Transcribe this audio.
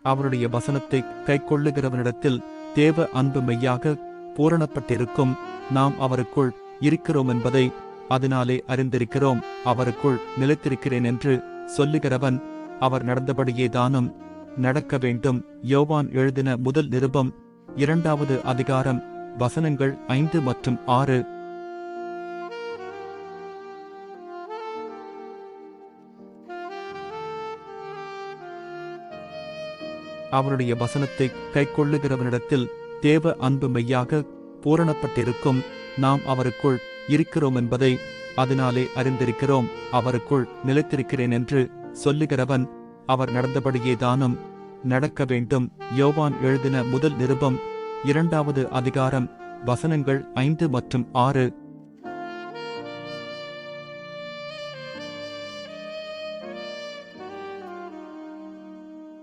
அவருடைய வசனத்தை கைக்கொள்ளுகிறவனிடத்தில் தேவ அன்பு மெய்யாக பூரணப்பட்டிருக்கும். நாம் அவருக்குள் இருக்கிறோம் என்பதை அதனாலே அறிந்திருக்கிறோம். அவருக்குள் நிலைத்திருக்கிறேன் என்று சொல்லுகிறவன் அவர் நடந்தபடியே தானும் நடக்க வேண்டும். யோவான் எழுதின முதல் நிருபம் 2வது அதிகாரம் வசனங்கள் 5 மற்றும் 6. அவருடைய வசனத்தை கைக்கொள்ளுகிறவனிடத்தில் தேவ அன்பு மெய்யாக பூரணப்பட்டிருக்கும். நாம் அவருக்குள் இருக்கிறோம் என்பதை அதனாலே அறிந்திருக்கிறோம். அவருக்குள் நிலைத்திருக்கிறேன் என்று சொல்லுகிறவன் அவர் நடந்தபடியே தானும் நடக்க வேண்டும். யோவான் எழுதின முதல் நிருபம் 2வது அதிகாரம் வசனங்கள் 5 மற்றும் 6.